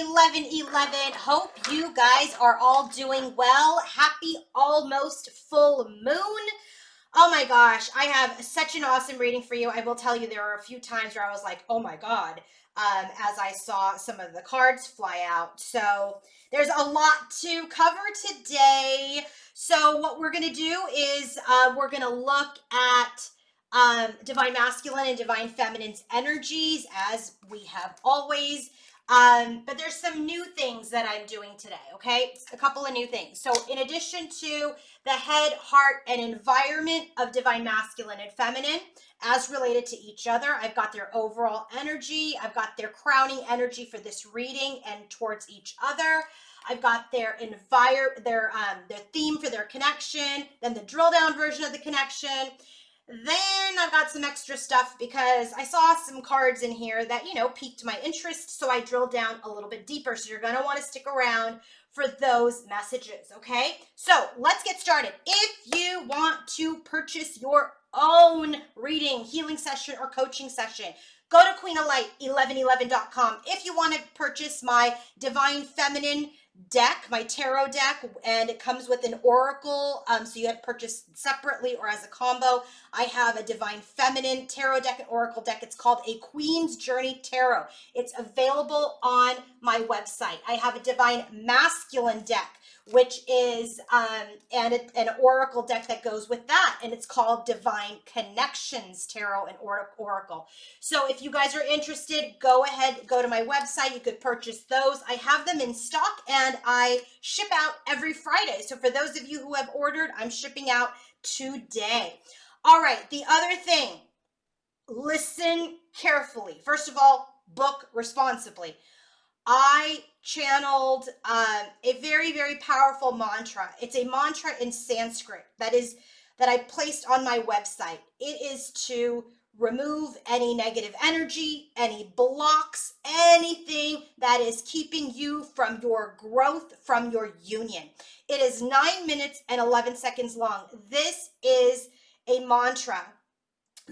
11/11. Hope you guys are all doing well. Happy almost full moon. Oh my gosh, I have such an awesome reading for you. I will tell you, there were a few times where I was like, oh my God, as I saw some of the cards fly out. So there's a lot to cover today. So what we're going to do is we're going to look at divine masculine and divine feminine's energies, as we have always. But there's some new things that I'm doing today, okay? A couple of new things. So in addition to the head, heart, and environment of divine masculine and feminine as related to each other, I've got their overall energy. I've got their crowning energy for this reading and towards each other. I've got their theme for their connection, then the drill down version of the connection. Then I've got some extra stuff because I saw some cards in here that, piqued my interest. So I drilled down a little bit deeper. So you're going to want to stick around for those messages. Okay. So let's get started. If you want to purchase your own reading, healing session, or coaching session, go to queenoflight1111.com. If you want to purchase my divine feminine deck, my tarot deck, and it comes with an oracle, so you have purchased separately or as a combo. I have a divine feminine tarot deck and oracle deck. It's called a Queen's Journey Tarot. It's available on my website. I have a divine masculine deck, which is and an oracle deck that goes with that, and it's called Divine Connections Tarot and Oracle. So if you guys are interested, go ahead, go to my website. You could purchase those. I have them in stock, and I ship out every Friday. So for those of you who have ordered, I'm shipping out today. All right, the other thing, listen carefully. First of all, book responsibly. I channeled a very, very powerful mantra. It's a mantra in Sanskrit that I placed on my website. It is to remove any negative energy, any blocks, anything that is keeping you from your growth, from your union. It is 9 minutes and 11 seconds long. This is a mantra.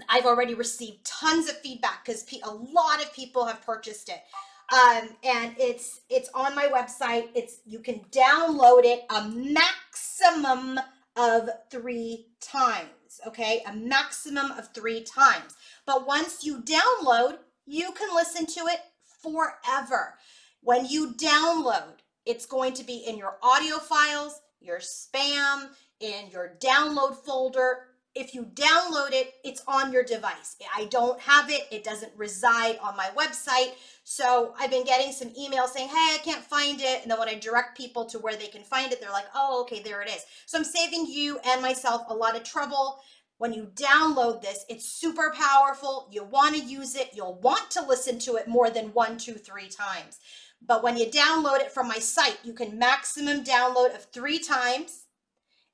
I've already received tons of feedback because a lot of people have purchased it. And it's on my website. You can download it a maximum of 3 times. Okay, a maximum of 3 times. But once you download, you can listen to it forever. When you download, it's going to be in your audio files, your spam, in your download folder. If you download it, it's on your device. I don't have it. It doesn't reside on my website. So I've been getting some emails saying, hey, I can't find it. And then when I direct people to where they can find it, they're like, oh, okay, there it is. So I'm saving you and myself a lot of trouble. When you download this, it's super powerful. You want to use it. You'll want to listen to it more than 1, 2, 3 times. But when you download it from my site, you can maximum download of 3 times,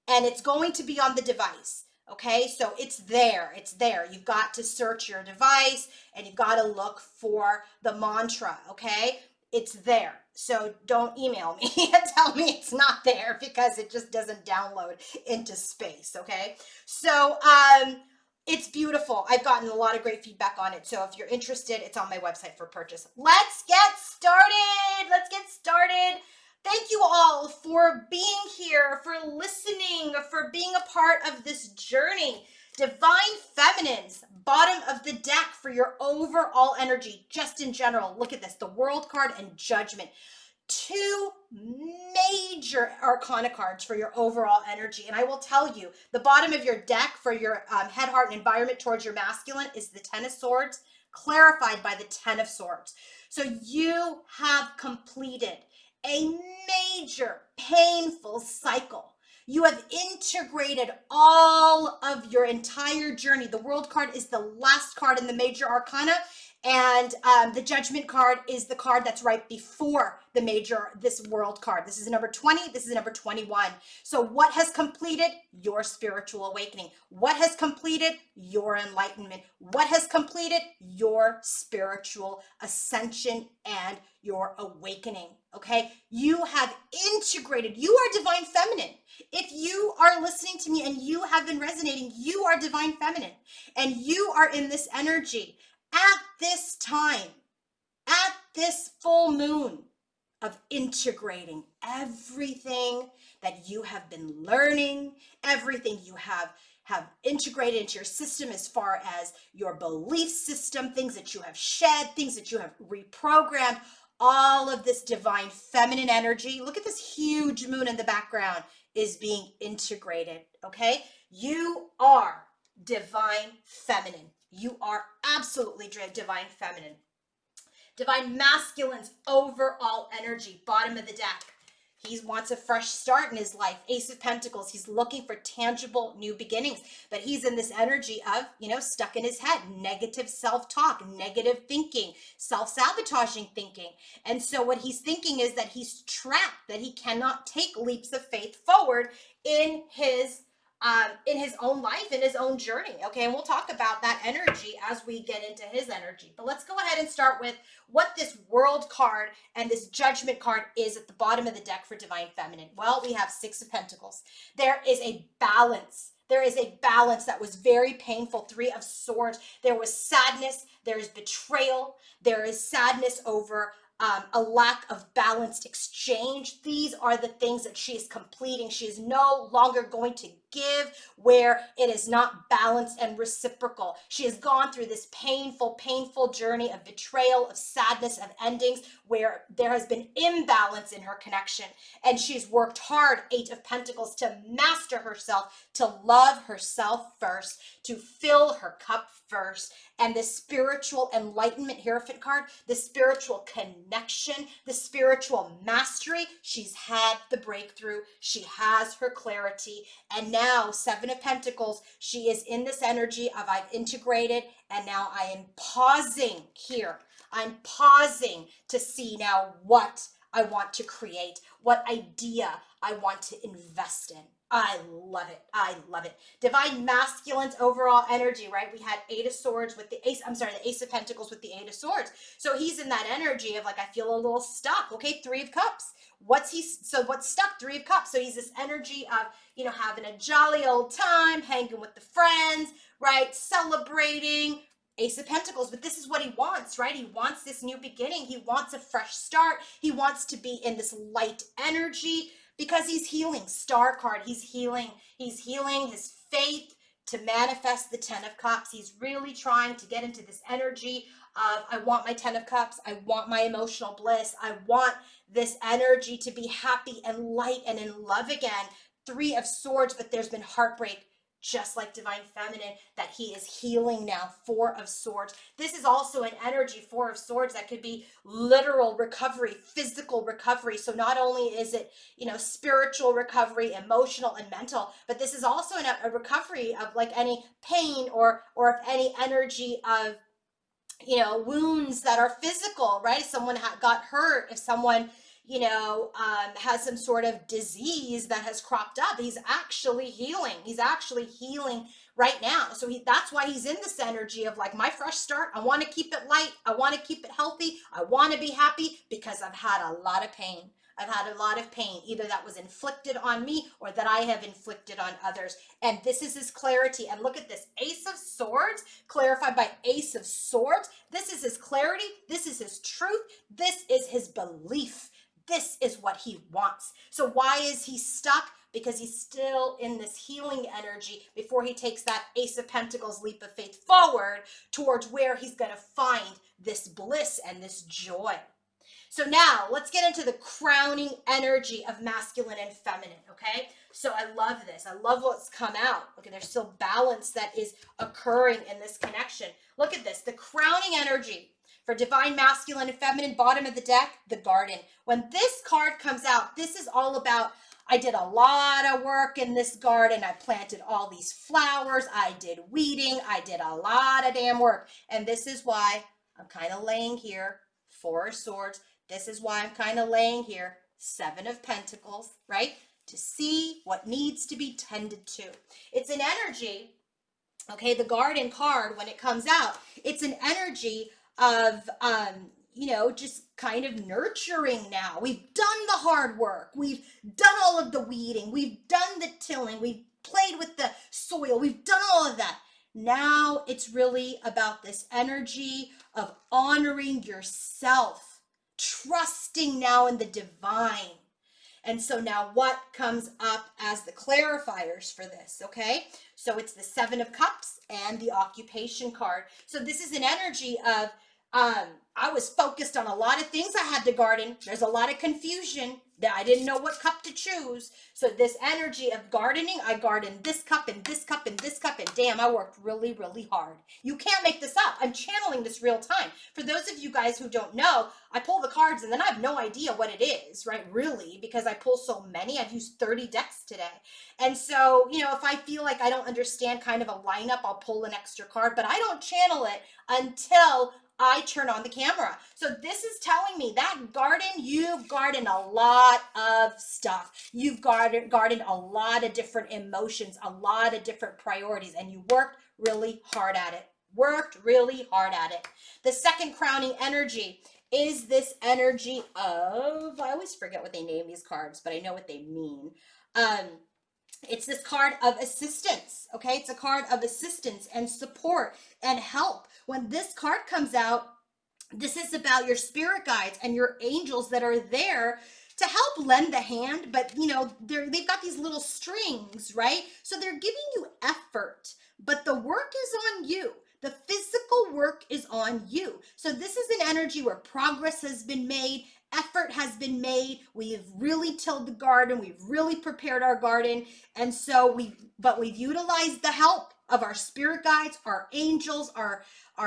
and it's going to be on the device. Okay, so it's there. It's there. You've got to search your device and you've got to look for the mantra. Okay, it's there. So don't email me and tell me it's not there, because it just doesn't download into space. Okay, so it's beautiful. I've gotten a lot of great feedback on it. So if you're interested, it's on my website for purchase. Let's get started. Let's get started. Thank you all for being here, for listening, for being a part of this journey. Divine Feminines, bottom of the deck for your overall energy, just in general. Look at this, the World card and Judgment. 2 major arcana cards for your overall energy. And I will tell you, the bottom of your deck for your head, heart, and environment towards your masculine is the Ten of Swords, clarified by the Ten of Swords. So you have completed a major painful cycle. You have integrated all of your entire journey. The World card is the last card in the major arcana, and the Judgment card is the card that's right before this World card. This is number 20. This is number 21. So what has completed? Your spiritual awakening. What has completed? Your enlightenment. What has completed? Your spiritual ascension and your awakening. Okay, you have integrated. You are divine feminine. If you are listening to me and you have been resonating, you are divine feminine, and you are in this energy at this time, at this full moon. of integrating everything that you have been learning, everything you have integrated into your system as far as your belief system, things that you have shed, things that you have reprogrammed, all of this divine feminine energy. Look at this huge moon in the background is being integrated, okay? You are divine feminine. You are absolutely divine feminine. Divine masculine's overall energy, bottom of the deck. He wants a fresh start in his life. Ace of Pentacles. He's looking for tangible new beginnings. But he's in this energy of, stuck in his head. Negative self-talk, negative thinking, self-sabotaging thinking. And so what he's thinking is that he's trapped, that he cannot take leaps of faith forward in his own life, in his own journey. Okay, and we'll talk about that energy as we get into his energy. But let's go ahead and start with what this World card and this Judgment card is at the bottom of the deck for Divine Feminine. Well, we have Six of Pentacles. There is a balance. There is a balance that was very painful. Three of Swords. There was sadness. There is betrayal. There is sadness over a lack of balanced exchange. These are the things that she is completing. She is no longer going to give where it is not balanced and reciprocal. She has gone through this painful journey of betrayal, of sadness, of endings where there has been imbalance in her connection. And she's worked hard, Eight of Pentacles, to master herself, to love herself first, to fill her cup first. And the spiritual enlightenment Hierophant card, the spiritual connection, the spiritual mastery, she's had the breakthrough. She has her clarity. And now, Seven of Pentacles, she is in this energy of I've integrated, and now I am pausing here. I'm pausing to see now what I want to create, what idea I want to invest in. I love it. I love it. Divine Masculine's overall energy, right? We had Eight of Swords with the the Ace of Pentacles with the Eight of Swords. So he's in that energy of like, I feel a little stuck. Okay, Three of Cups. What's stuck? Three of Cups. So he's this energy of, having a jolly old time, hanging with the friends, right? Celebrating. Ace of Pentacles, but this is what he wants, right? He wants this new beginning. He wants a fresh start. He wants to be in this light energy because he's healing. Star card, he's healing. He's healing his faith to manifest the Ten of Cups. He's really trying to get into this energy of, I want my Ten of Cups. I want my emotional bliss. I want this energy to be happy and light and in love again. Three of Swords, but there's been heartbreak, just like Divine Feminine, that he is healing now. Four of Swords. This is also an energy, Four of Swords, that could be literal recovery, physical recovery. So not only is it, spiritual recovery, emotional and mental, but this is also a recovery of like any pain or of any energy of, wounds that are physical, right? Someone got hurt. If someone, has some sort of disease that has cropped up, he's actually healing. He's actually healing right now. So that's why he's in this energy of like, my fresh start. I want to keep it light. I want to keep it healthy. I want to be happy because I've had a lot of pain. I've had a lot of pain, either that was inflicted on me or that I have inflicted on others. And this is his clarity. And look at this, Ace of Swords, clarified by Ace of Swords. This is his clarity. This is his truth. This is his belief. This is what he wants. So why is he stuck? Because he's still in this healing energy before he takes that Ace of Pentacles leap of faith forward towards where he's going to find this bliss and this joy. So now let's get into the crowning energy of masculine and feminine, okay? So I love this. I love what's come out. Okay, there's still balance that is occurring in this connection. Look at this, the crowning energy for divine masculine and feminine, bottom of the deck, the garden. When this card comes out, this is all about, I did a lot of work in this garden. I planted all these flowers. I did weeding. I did a lot of damn work. And this is why I'm kind of laying here, Four of Swords. This is why I'm kind of laying here, Seven of Pentacles, right? To see what needs to be tended to. It's an energy, okay, the garden card, when it comes out, it's an energy of, just kind of nurturing now. We've done the hard work. We've done all of the weeding. We've done the tilling. We've played with the soil. We've done all of that. Now it's really about this energy of honoring yourself trusting now in the divine. And so now what comes up as the clarifiers for this, okay? So it's the Seven of Cups and the occupation card. So this is an energy of, I was focused on a lot of things I had to garden. There's a lot of confusion that I didn't know what cup to choose. So this energy of gardening, I gardened this cup and this cup and this cup, and damn, I worked really, really hard. You can't make this up. I'm channeling this real time. For those of you guys who don't know, I pull the cards and then I have no idea what it is, right? Really, because I pull so many. I've used 30 decks today. And so, you know, if I feel like I don't understand kind of a lineup, I'll pull an extra card, but I don't channel it until I turn on the camera. So this is telling me that garden, you've gardened a lot of stuff. You've gardened a lot of different emotions, a lot of different priorities, and you worked really hard at it. Worked really hard at it. The second crowning energy is this energy of, I always forget what they name these cards, but I know what they mean. It's this card of assistance, okay? It's a card of assistance and support and help. When this card comes out, this is about your spirit guides and your angels that are there to help lend the hand, but you know, they've got these little strings, right? So they're giving you effort, but the work is on you. The physical work is on you. So this is an energy where progress has been made, effort has been made. We've really tilled the garden. We've really prepared our garden. And so we've utilized the help of our spirit guides, our angels, our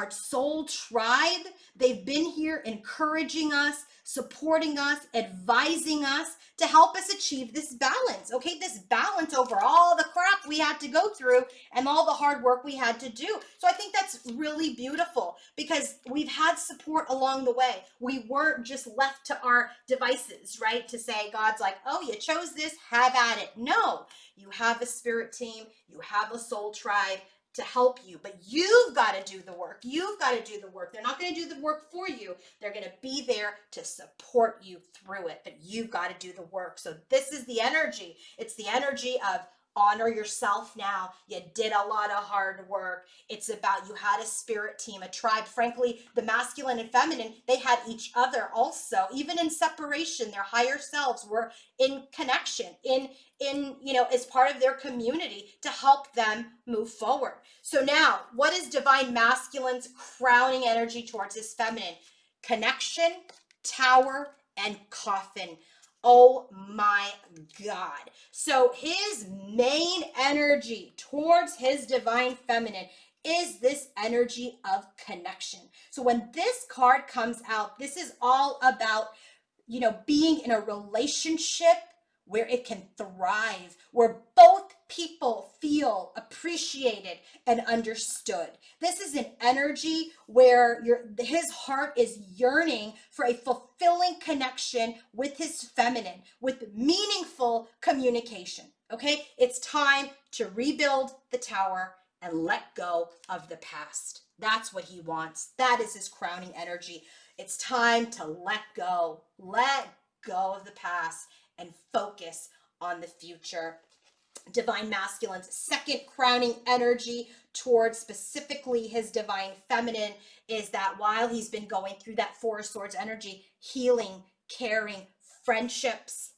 soul tribe. They've been here encouraging us, supporting us, advising us to help us achieve this balance, okay? This balance over all the crap we had to go through and all the hard work we had to do. So I think that's really beautiful because we've had support along the way. We weren't just left to our devices, right? To say, God's like, oh, you chose this, have at it. No, you have a spirit team, you have a soul tribe to help you, but you've got to do the work. You've got to do the work. They're not going to do the work for you. They're going to be there to support you through it, but you've got to do the work. So this is the energy. It's the energy of honor yourself now. You did a lot of hard work. It's about you had a spirit team, a tribe. Frankly, the masculine and feminine, they had each other also. Even in separation, their higher selves were in connection, in you know, as part of their community to help them move forward. So now, what is divine masculine's crowning energy towards his feminine? Connection, tower, and coffin. Oh my God. So his main energy towards his divine feminine is this energy of connection. So when this card comes out, this is all about, you know, being in a relationship where it can thrive, where both people feel appreciated and understood. This is an energy where his heart is yearning for a fulfilling connection with his feminine, with meaningful communication. Okay? It's time to rebuild the tower and let go of the past. That's what he wants. That is his crowning energy. It's time to let go of the past and focus on the future. Divine masculine's second crowning energy towards specifically his divine feminine is that while he's been going through that Four of Swords energy, healing, caring, friendships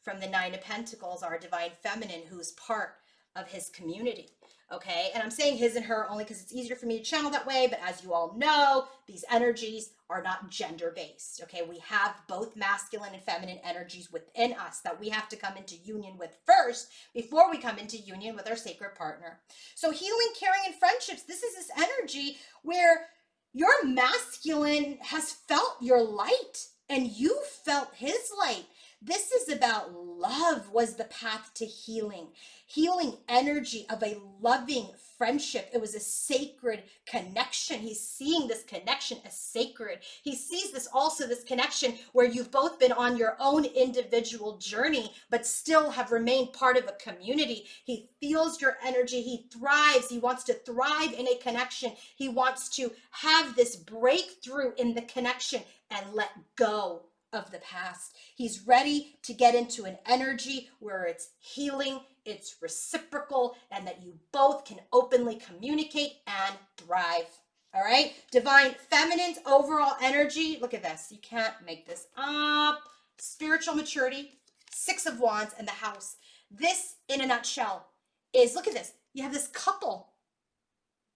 from the Nine of Pentacles, our divine feminine, who's part of his community. Okay, and I'm saying his and her only because it's easier for me to channel that way, but as you all know, these energies are not gender-based, okay? We have both masculine and feminine energies within us that we have to come into union with first before we come into union with our sacred partner. So healing, caring, and friendships, this is this energy where your masculine has felt your light and you felt his light. This is about love was the path to healing. Healing energy of a loving friendship. It was a sacred connection. He's seeing this connection as sacred. He sees this also, this connection where you've both been on your own individual journey, but still have remained part of a community. He feels your energy. He thrives. He wants to thrive in a connection. He wants to have this breakthrough in the connection and let go of the past. He's ready to get into an energy where it's healing, it's reciprocal, and that you both can openly communicate and thrive. All right. Divine feminine's overall energy. Look at this. You can't make this up. Spiritual maturity, Six of Wands, and the house. This, in a nutshell, is look at this. You have this couple.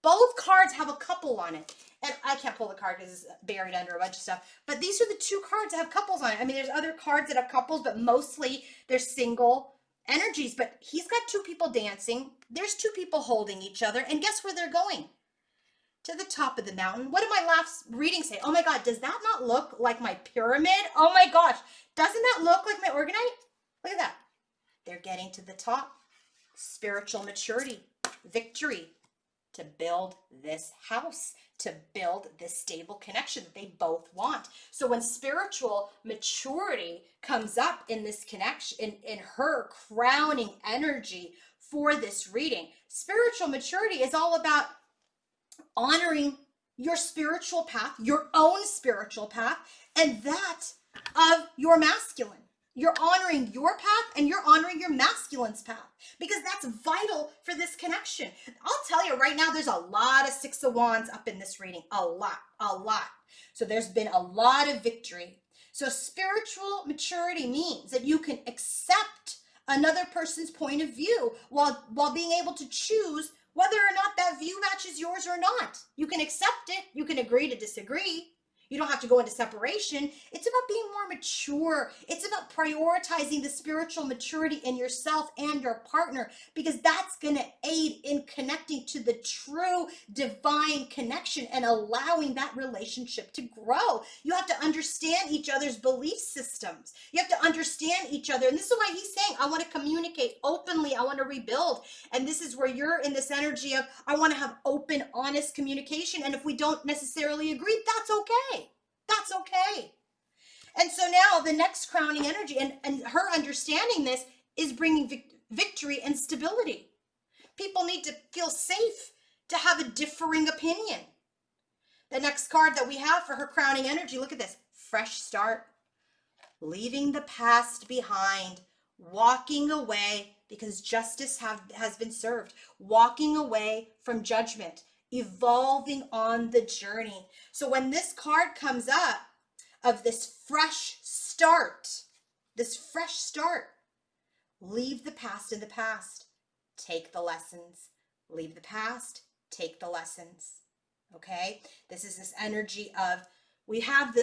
Both cards have a couple on it. And I can't pull the card because it's buried under a bunch of stuff. But these are the two cards that have couples on it. I mean, there's other cards that have couples, but mostly they're single energies. But he's got two people dancing. There's two people holding each other. And guess where they're going? To the top of the mountain. What did my last reading say? Oh my God, does that not look like my pyramid? Oh my gosh, doesn't that look like my organite? Look at that. They're getting to the top. Spiritual maturity, victory, to build this house, to build this stable connection that they both want. So when spiritual maturity comes up in this connection, in her crowning energy for this reading, spiritual maturity is all about honoring your spiritual path, your own spiritual path, and that of your masculine. You're honoring your path and you're honoring your masculine's path because that's vital for this connection. I'll tell you right now, there's a lot of Six of Wands up in this reading. A lot. So there's been a lot of victory. So spiritual maturity means that you can accept another person's point of view while being able to choose whether or not that view matches yours or not. You can accept it. You can agree to disagree. You don't have to go into separation. It's about being more mature. It's about prioritizing the spiritual maturity in yourself and your partner because that's going to aid in connecting to the true divine connection and allowing that relationship to grow. You have to understand each other's belief systems. You have to understand each other. And this is why he's saying, I want to communicate openly. I want to rebuild. And this is where you're in this energy of, I want to have open, honest communication. And if we don't necessarily agree, that's okay. That's okay. And so now the next crowning energy and her understanding this is bringing victory and stability. People need to feel safe to have a differing opinion. The next card that we have for her crowning energy, look at this. Fresh start. Leaving the past behind. Walking away because justice has been served. Walking away from judgment. Evolving on the journey. So when this card comes up of this fresh start, leave the past in the past, take the lessons, leave the past, take the lessons. Okay? This is this energy of we have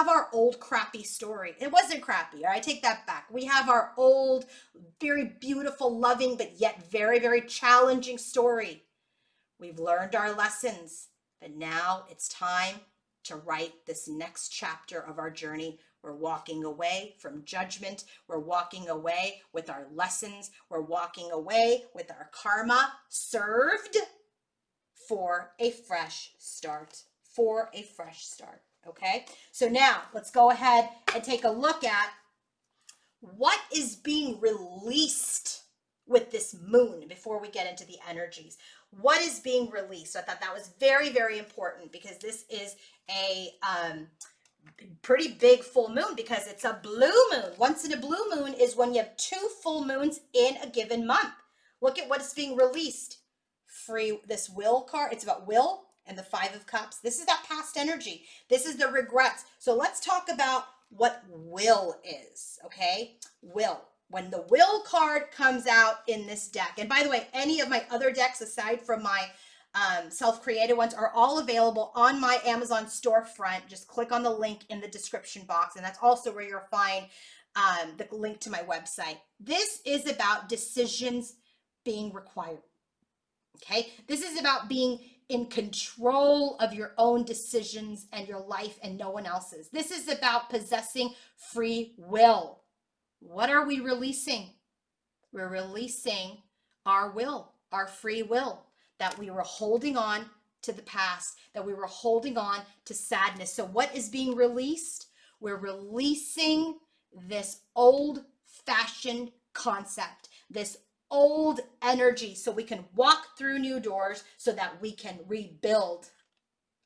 our old crappy story. It wasn't crappy. I take that back. We have our old, very beautiful, loving, but yet very, very challenging story. We've learned our lessons, but now it's time to write this next chapter of our journey. We're walking away from judgment. We're walking away with our lessons. We're walking away with our karma served for a fresh start. Okay? So now let's go ahead and take a look at what is being released with this moon before we get into the energies. What is being released? So I thought that was very, very important because this is a pretty big full moon because it's a blue moon. Once in a blue moon is when you have two full moons in a given month. Look at what's being released. This will card, it's about will and the Five of Cups. This is that past energy. This is the regrets. So let's talk about what will is, okay? Will. When the will card comes out in this deck, and by the way, any of my other decks aside from my self-created ones are all available on my Amazon storefront. Just click on the link in the description box, and that's also where you'll find the link to my website. This is about decisions being required, okay? This is about being in control of your own decisions and your life and no one else's. This is about possessing free will. What are we releasing? We're releasing our will, our free will, that we were holding on to the past, that we were holding on to sadness. So what is being released? We're releasing this old-fashioned concept, this old energy, so we can walk through new doors so that we can rebuild.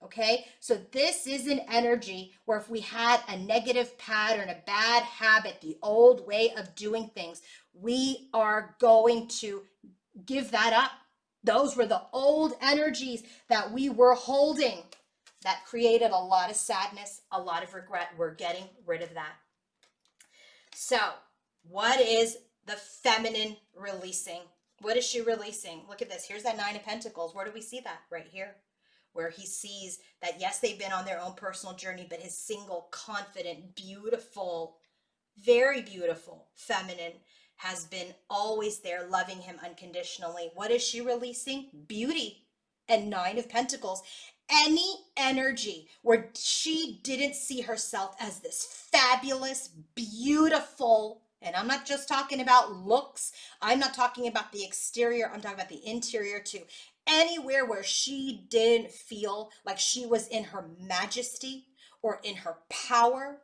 Okay, so this is an energy where if we had a negative pattern, a bad habit, the old way of doing things, we are going to give that up. Those were the old energies that we were holding that created a lot of sadness, a lot of regret. We're getting rid of that. So, what is the feminine releasing? What is she releasing? Look at this. Here's that Nine of Pentacles. Where do we see that? Right here. Where he sees that, yes, they've been on their own personal journey, but his single, confident, beautiful, very beautiful feminine has been always there, loving him unconditionally. What is she releasing? Beauty and Nine of Pentacles. Any energy where she didn't see herself as this fabulous, beautiful, and I'm not just talking about looks, I'm not talking about the exterior, I'm talking about the interior too. Anywhere where she didn't feel like she was in her majesty or in her power,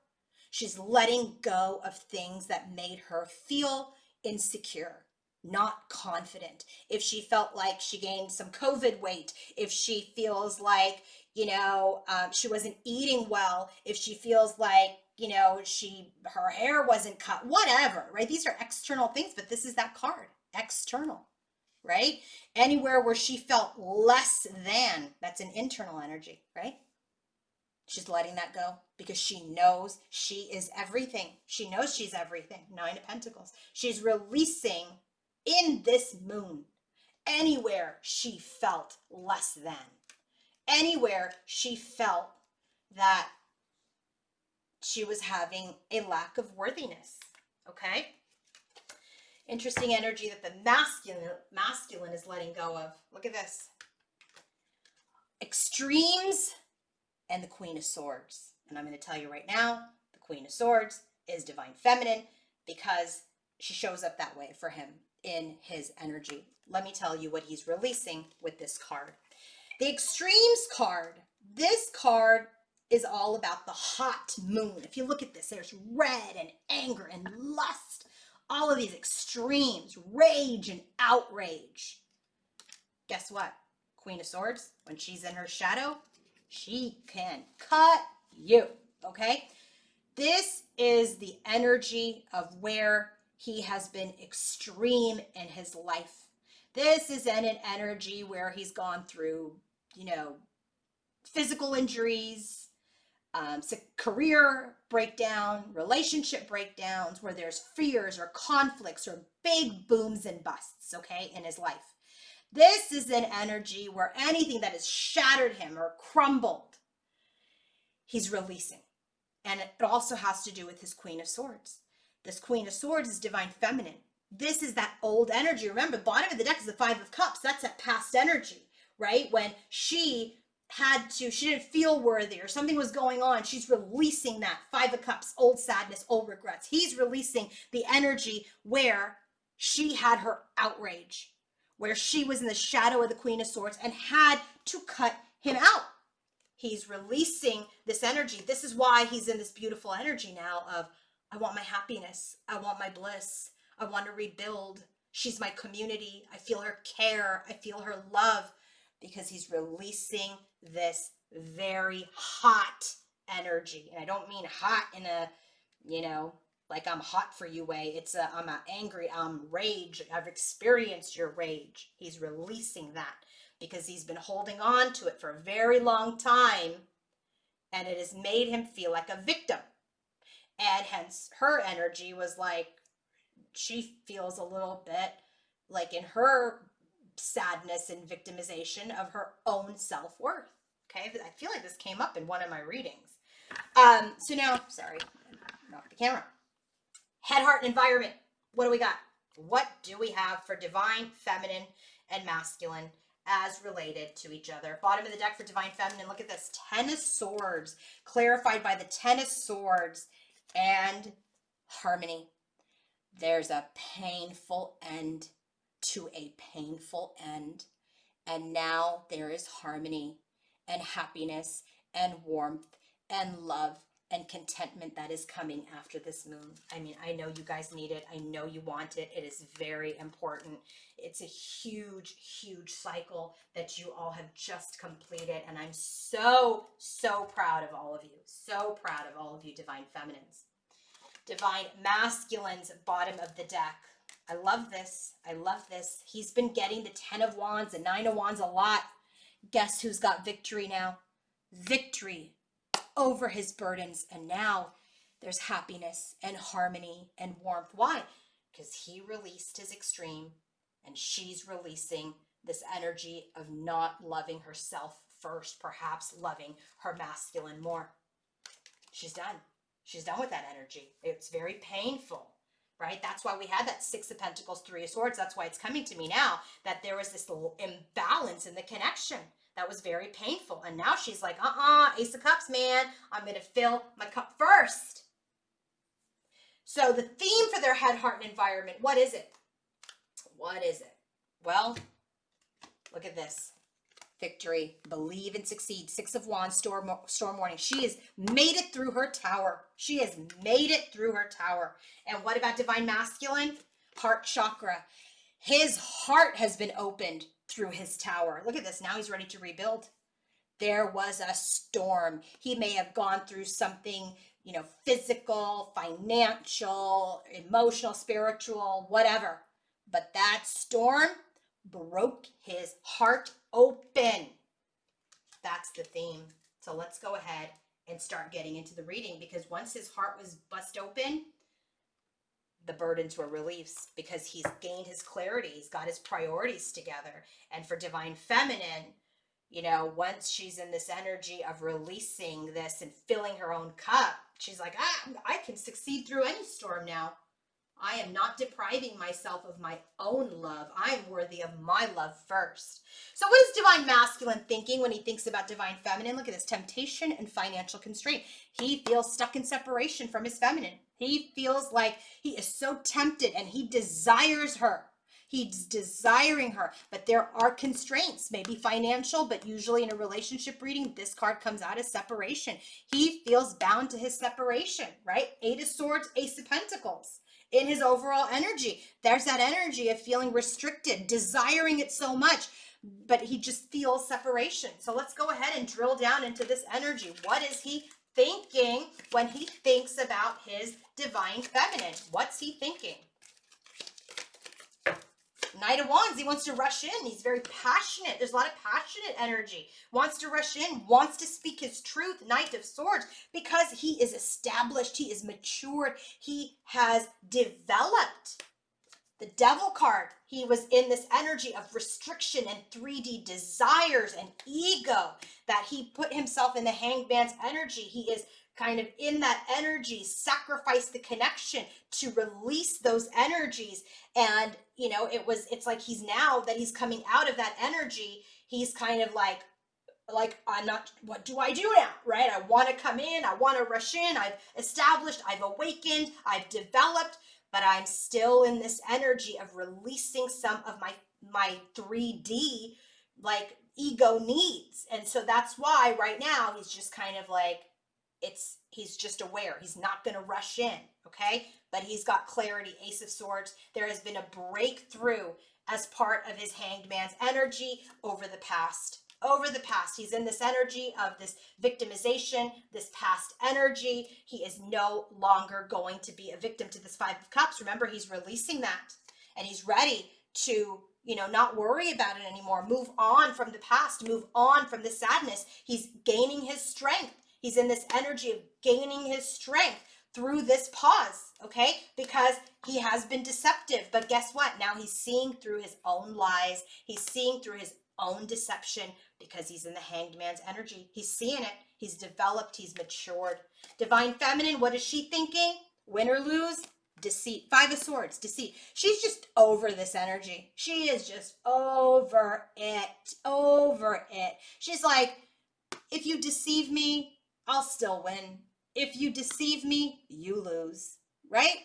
she's letting go of things that made her feel insecure, not confident. If she felt like she gained some COVID weight, if she feels like, she wasn't eating well, if she feels like, her hair wasn't cut, whatever, right? These are external things, but this is that card, external, right? Anywhere where she felt less than, that's an internal energy, right? She's letting that go because she knows she is everything. She knows she's everything. Nine of Pentacles. She's releasing in this moon anywhere she felt less than. Anywhere she felt that she was having a lack of worthiness. Okay? Interesting energy that the masculine is letting go of. Look at this. Extremes and the Queen of Swords. And I'm going to tell you right now, the Queen of Swords is divine feminine because she shows up that way for him in his energy. Let me tell you what he's releasing with this card. The Extremes card, this card is all about the hot moon. If you look at this, there's red and anger and lust, all of these extremes, rage and outrage. Guess what? Queen of Swords, when she's in her shadow, she can cut you, okay? This is the energy of where he has been extreme in his life. This is an energy where he's gone through, physical injuries, career breakdown, relationship breakdowns, where there's fears or conflicts or big booms and busts, okay, in his life. This is an energy where anything that has shattered him or crumbled, he's releasing. And it also has to do with his Queen of Swords. This Queen of Swords is divine feminine. This is that old energy. Remember, bottom of the deck is the Five of Cups. That's that past energy, right? When she didn't feel worthy or something was going on, she's releasing that Five of Cups, old sadness, old regrets. He's releasing the energy where she had her outrage, where she was in the shadow of the Queen of Swords and had to cut him out. He's releasing this energy. This is why he's in this beautiful energy now of, I want my happiness. I want my bliss. I want to rebuild. She's my community. I feel her care. I feel her love, because he's releasing this very hot energy. And I don't mean hot in a, like I'm hot for you way. I'm angry, I'm rage. I've experienced your rage. He's releasing that because he's been holding on to it for a very long time, and it has made him feel like a victim. And hence her energy was like, she feels a little bit like in her sadness and victimization of her own self-worth. Okay, I feel like this came up in one of my readings. So now, sorry, knocked the camera. Head, heart, and environment. What do we got? What do we have for divine feminine and masculine as related to each other? Bottom of the deck for divine feminine, look at this. Ten of Swords, clarified by the Ten of Swords, and harmony. There's a painful end to a painful end, and now there is harmony and happiness and warmth and love and contentment that is coming after this moon. I mean, I know you guys need it. I know you want it. It is very important. It's a huge, huge cycle that you all have just completed, and I'm so, so proud of all of you. So proud of all of you, divine feminines. Divine masculines, bottom of the deck. I love this. I love this. He's been getting the 10 of Wands, the 9 of Wands a lot. Guess who's got victory now? Victory over his burdens. And now there's happiness and harmony and warmth. Why? Because he released his extreme and she's releasing this energy of not loving herself first, perhaps loving her masculine more. She's done. She's done with that energy. It's very painful, right? That's why we had that 6 of Pentacles, 3 of Swords. That's why it's coming to me now, that there was this little imbalance in the connection that was very painful. And now she's like, Ace of Cups, man. I'm going to fill my cup first. So the theme for their head, heart, and environment, what is it? What is it? Well, look at this. Victory, believe and succeed. 6 of Wands, storm warning. She has made it through her tower. She has made it through her tower. And what about divine masculine? Heart chakra. His heart has been opened through his tower. Look at this. Now he's ready to rebuild. There was a storm. He may have gone through something, physical, financial, emotional, spiritual, whatever. But that storm broke his heart open. That's the theme. So let's go ahead and start getting into the reading, because once his heart was bust open, the burdens were released because he's gained his clarity. He's got his priorities together. And for divine feminine, once she's in this energy of releasing this and filling her own cup, she's like, I can succeed through any storm now. I am not depriving myself of my own love. I'm worthy of my love first. So what is divine masculine thinking when he thinks about divine feminine? Look at this, temptation and financial constraint. He feels stuck in separation from his feminine. He feels like he is so tempted and he desires her. He's desiring her, but there are constraints, maybe financial, but usually in a relationship reading, this card comes out as separation. He feels bound to his separation, right? 8 of Swords, Ace of Pentacles. In his overall energy, there's that energy of feeling restricted, desiring it so much, but he just feels separation. So let's go ahead and drill down into this energy. What is he thinking when he thinks about his divine feminine? What's he thinking? Knight of Wands, he wants to rush in. He's very passionate. There's a lot of passionate energy. Wants to rush in, wants to speak his truth. Knight of Swords, because he is established, he is matured, he has developed. The Devil card, he was in this energy of restriction and 3D desires and ego, that he put himself in the Hanged Man's energy. He is kind of in that energy, sacrifice the connection to release those energies. And, it's like he's now that he's coming out of that energy, he's kind of like, I'm not, what do I do now, right? I want to come in, I want to rush in, I've established, I've awakened, I've developed, but I'm still in this energy of releasing some of my 3D, like, ego needs. And so that's why right now he's just kind of like, he's just aware. He's not going to rush in, okay? But he's got clarity, Ace of Swords. There has been a breakthrough as part of his Hanged Man's energy over the past. He's in this energy of this victimization, this past energy. He is no longer going to be a victim to this 5 of Cups. Remember, he's releasing that and he's ready to, not worry about it anymore. Move on from the past, move on from the sadness. He's gaining his strength. He's in this energy of gaining his strength through this pause, okay? Because he has been deceptive. But guess what? Now he's seeing through his own lies. He's seeing through his own deception because he's in the Hanged Man's energy. He's seeing it. He's developed. He's matured. Divine feminine, what is she thinking? Win or lose? Deceit. 5 of Swords, deceit. She's just over this energy. She is just over it. She's like, if you deceive me, I'll still win. If you deceive me, you lose, right?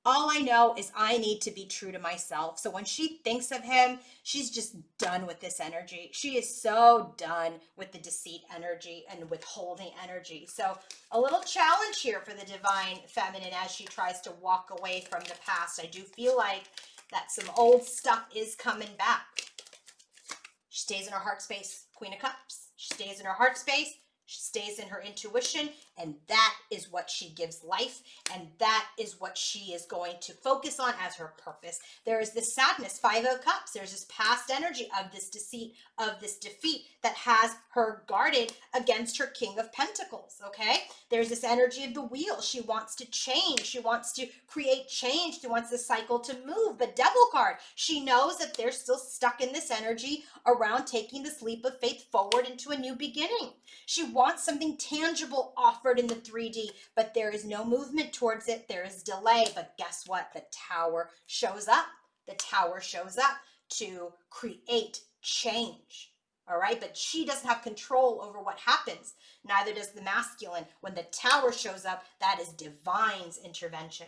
All I know is I need to be true to myself. So when she thinks of him, she's just done with this energy. She is so done with the deceit energy and withholding energy. So a little challenge here for the divine feminine as she tries to walk away from the past. I do feel like that some old stuff is coming back. She stays in her heart space, Queen of Cups. She stays in her heart space. She stays in her intuition, and that is what she gives life, and that is what she is going to focus on as her purpose. There is this sadness, Five of Cups. There's this past energy of this deceit, of this defeat that has her guarded against her King of Pentacles, okay? There's this energy of the wheel. She wants to change. She wants to create change. She wants the cycle to move. The Devil card, she knows that they're still stuck in this energy around taking this leap of faith forward into a new beginning. She wants something tangible offered in the 3D, but there is no movement towards it. There is delay, but guess what? The Tower shows up. The Tower shows up to create change. All right, but she doesn't have control over what happens. Neither does the masculine. When the Tower shows up, that is divine's intervention.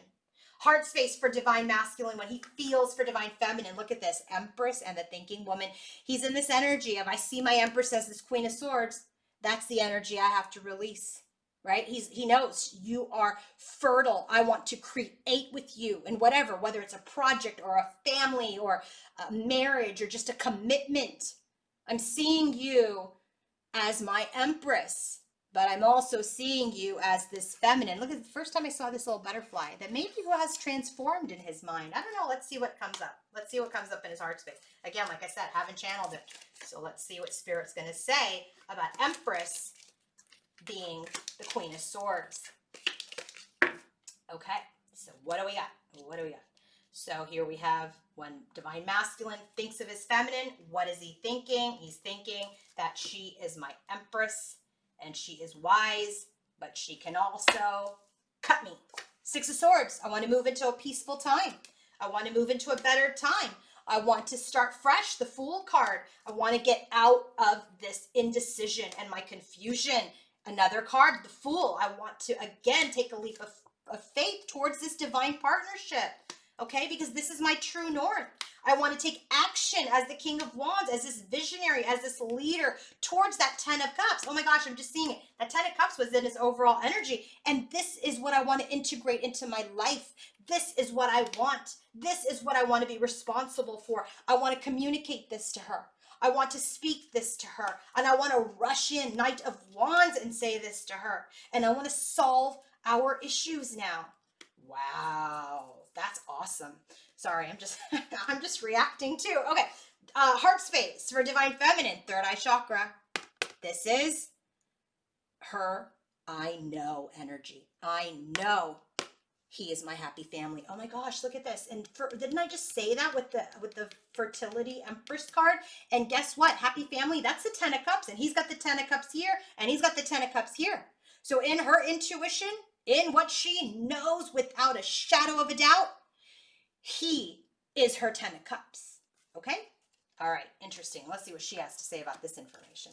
Heart space for divine masculine, when he feels for divine feminine. Look at this, Empress and the thinking woman. He's in this energy of, I see my Empress as this Queen of Swords. That's the energy I have to release, right? He knows you are fertile. I want to create with you and whatever, whether it's a project or a family or a marriage or just a commitment. I'm seeing you as my Empress, but I'm also seeing you as this feminine. Look at the first time I saw this little butterfly that maybe has transformed in his mind. I don't know. Let's see what comes up. Let's see what comes up in his heart space. Again, like I said, haven't channeled it. So let's see what Spirit's going to say about Empress being the Queen of Swords. Okay. So what do we got? What do we got? So here we have when divine masculine thinks of his feminine, what is he thinking? He's thinking that she is my Empress and she is wise, but she can also cut me. Six of Swords. I want to move into a peaceful time. I want to move into a better time. I want to start fresh. The Fool card. I want to get out of this indecision and my confusion. Another card, the Fool. I want to, again, take a leap of faith towards this divine partnership. Okay, because this is my true north. I want to take action as the King of Wands, as this visionary, as this leader towards that 10 of Cups. Oh my gosh, I'm just seeing it. That 10 of Cups was in his overall energy. And this is what I want to integrate into my life. This is what I want. This is what I want to be responsible for. I want to communicate this to her. I want to speak this to her. And I want to rush in, Knight of Wands, and say this to her. And I want to solve our issues now. Wow, that's awesome. Sorry, I'm just reacting too. Okay, heart space for divine feminine, third eye chakra. This is her I know energy. I know he is my happy family. Oh my gosh, look at this. And didn't I just say that with the fertility Empress card? And guess what? Happy family, that's the 10 of Cups. And he's got the 10 of Cups here, and he's got the 10 of Cups here. So in her intuition, in what she knows without a shadow of a doubt, he is her 10 of Cups. Okay? All right, interesting. Let's see what she has to say about this information.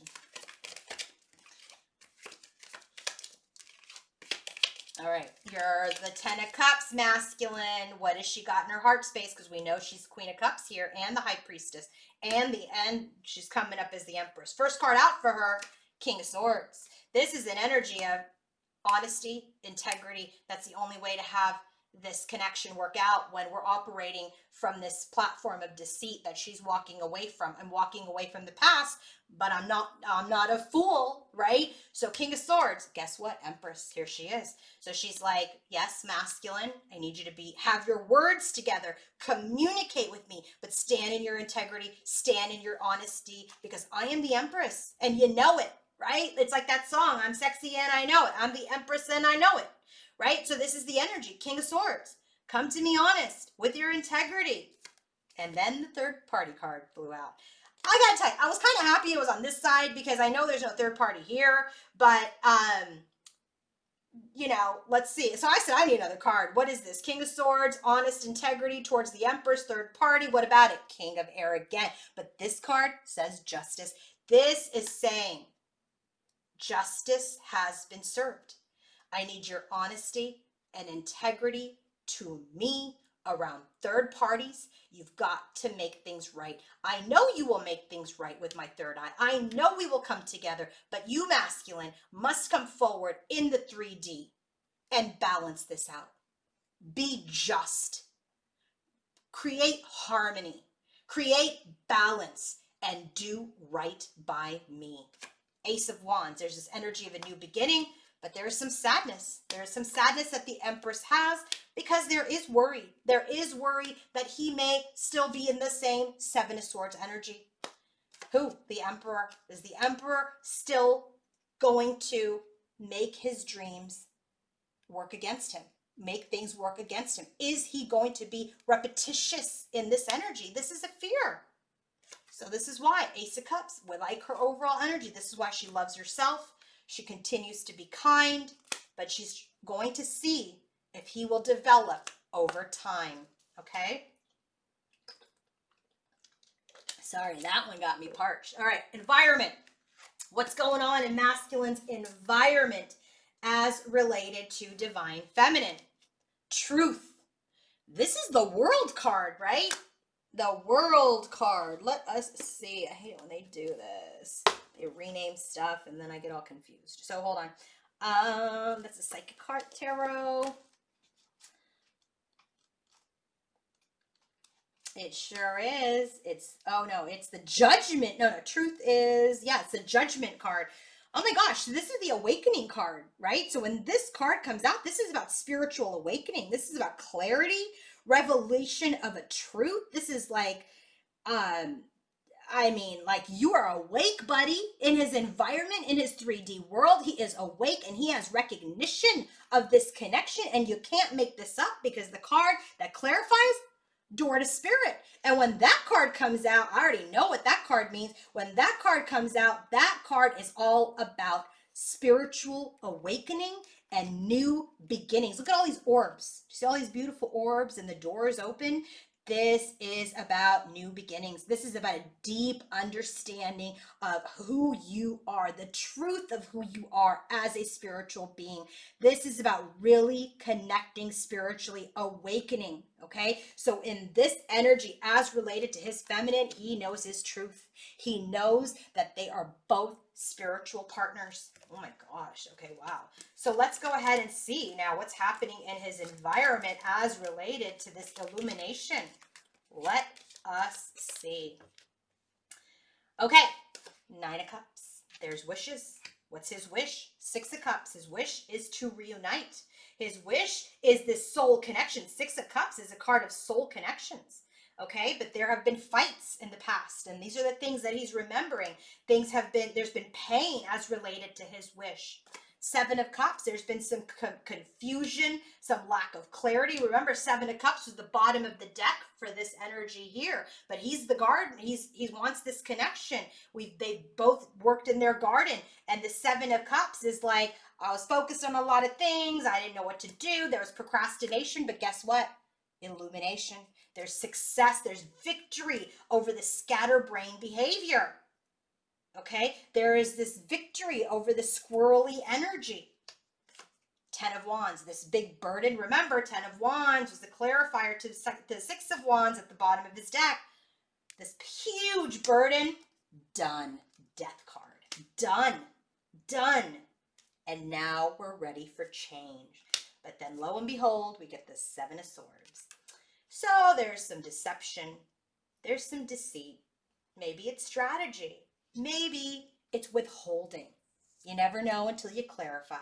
All right, you're the 10 of Cups, masculine. What has she got in her heart space? Because we know she's Queen of Cups here and the High Priestess. And she's coming up as the Empress. First card out for her, King of Swords. This is an energy of honesty, integrity. That's the only way to have this connection work out when we're operating from this platform of deceit that she's walking away from. I'm walking away from the past, but I'm not a fool, right? So King of Swords, guess what? Empress, here she is. So she's like, yes, masculine, I need you to have your words together, communicate with me, but stand in your integrity, stand in your honesty, because I am the Empress and you know it. Right? It's like that song, I'm sexy and I know it. I'm the Empress and I know it. Right? So this is the energy, King of Swords. Come to me honest with your integrity. And then the third party card flew out. I gotta tell you, I was kind of happy it was on this side because I know there's no third party here, but you know, let's see. So I said, I need another card. What is this? King of Swords, honest integrity towards the Empress, third party. What about it? King of Air again. But this card says justice. This is saying, justice has been served. I need your honesty and integrity to me around third parties. You've got to make things right. I know you will make things right with my third eye. I know we will come together, but you, masculine, must come forward in the 3D and balance this out. Be just. Create harmony. Create balance and do right by me. Ace of Wands. There's this energy of a new beginning, but there is some sadness. There is some sadness that the Empress has because there is worry. There is worry that he may still be in the same Seven of Swords energy. Who? The Emperor. Is the Emperor still going to make his dreams work against him? Make things work against him? Is he going to be repetitious in this energy? This is a fear. So this is why Ace of Cups, we like her overall energy. This is why she loves herself. She continues to be kind, but she's going to see if he will develop over time. Okay? Sorry, that one got me parched. All right, environment. What's going on in masculine's environment as related to divine feminine? Truth. This is the World card, right? The World card. Let us see. I hate it when they do this. They rename stuff and then I get all confused. So hold on. That's a Psychic Heart Tarot. It sure is. It's, oh no, it's the Judgment. No, Truth is, yeah, it's the Judgment card. Oh my gosh, so this is the Awakening card, right? So when this card comes out, this is about spiritual awakening. This is about clarity, revelation of a truth. This is like, I mean, like you are awake, buddy, in his environment, in his 3D world. He is awake and he has recognition of this connection. And you can't make this up because the card that clarifies, door to spirit. And when that card comes out, I already know what that card means. When that card comes out, that card is all about spiritual awakening and new beginnings. Look at all these orbs. You see all these beautiful orbs and the doors open? This is about new beginnings. This is about a deep understanding of who you are, the truth of who you are as a spiritual being. This is about really connecting spiritually, awakening, okay? So in this energy, as related to his feminine, he knows his truth. He knows that they are both spiritual partners. Oh my gosh. Okay, wow. So let's go ahead and see now what's happening in his environment as related to this illumination. Let us see. Okay, Nine of Cups. There's wishes. What's his wish? Six of Cups. His wish is to reunite. His wish is this soul connection. Six of Cups is a card of soul connections. Okay, but there have been fights in the past, and these are the things that he's remembering. There's been pain as related to his wish. Seven of Cups, there's been some confusion, some lack of clarity. Remember, Seven of Cups was the bottom of the deck for this energy here, but he's the garden. He wants this connection. They both worked in their garden, and the Seven of Cups is like, I was focused on a lot of things. I didn't know what to do. There was procrastination, but guess what? Illumination. There's success. There's victory over the scatterbrain behavior. Okay, there is this victory over the squirrely energy. Ten of Wands, this big burden. Remember, Ten of Wands was the clarifier to the Six of Wands at the bottom of his deck. This huge burden, done. Death card, done, done. And now we're ready for change. But then lo and behold, we get the Seven of Swords. So there's some deception. There's some deceit. Maybe it's strategy. Maybe it's withholding. You never know until you clarify.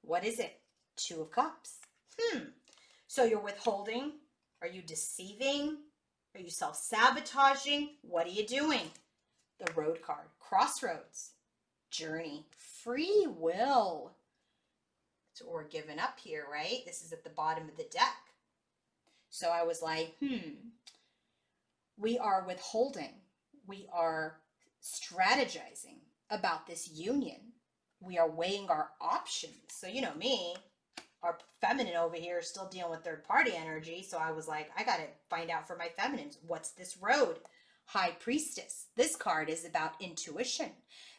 What is it? Two of Cups. So you're withholding? Are you deceiving? Are you self-sabotaging? What are you doing? The Road card. Crossroads. Journey. Free will. So we're giving up here, right? This is at the bottom of the deck. So I was like, we are withholding. We are strategizing about this union. We are weighing our options. So you know me, our feminine over here is still dealing with third party energy. So I was like, I got to find out for my feminines. What's this road? High Priestess. This card is about intuition.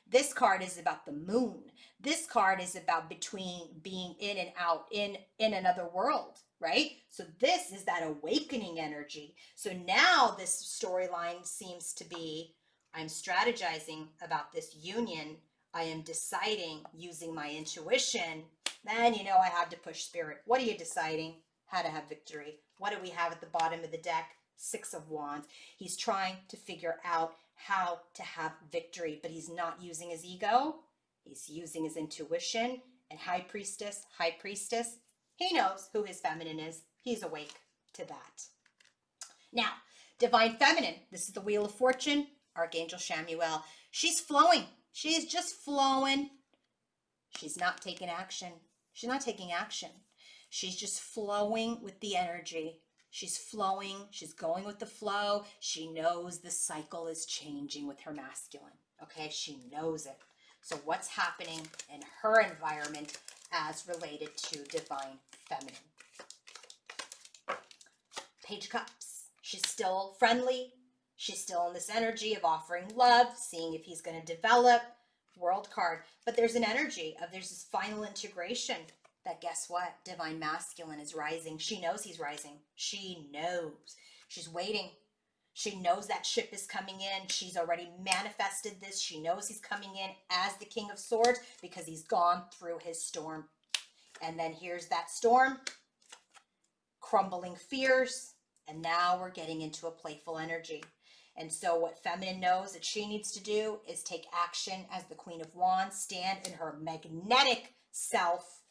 This card is about the moon. This card is about between being in and out in another world, right? So this is that awakening energy. So now this storyline seems to be, I'm strategizing about this union. I am deciding using my intuition. Then, you know, I had to push spirit. What are you deciding? How to have victory. What do we have at the bottom of the deck? Six of Wands. He's trying to figure out how to have victory, but he's not using his ego. He's using his intuition. And high priestess, he knows who his feminine is. He's awake to that. Now, divine feminine, this is the Wheel of Fortune, Archangel Chamuel. She's flowing. She's just flowing. She's not taking action. She's not taking action. She's just flowing with the energy. She's flowing. She's going with the flow. She knows the cycle is changing with her masculine. Okay, she knows it. So what's happening in her environment as related to divine feminine? Page of Cups. She's still friendly. She's still in this energy of offering love, seeing if he's going to develop. World card. But there's an energy of there's this final integration that, guess what? Divine masculine is rising. She knows he's rising. She knows. She's waiting. She knows that ship is coming in. She's already manifested this. She knows he's coming in as the King of Swords because he's gone through his storm. And then here's that storm, crumbling fears. And now we're getting into a playful energy. And so what feminine knows that she needs to do is take action as the Queen of Wands, stand in her magnetic self.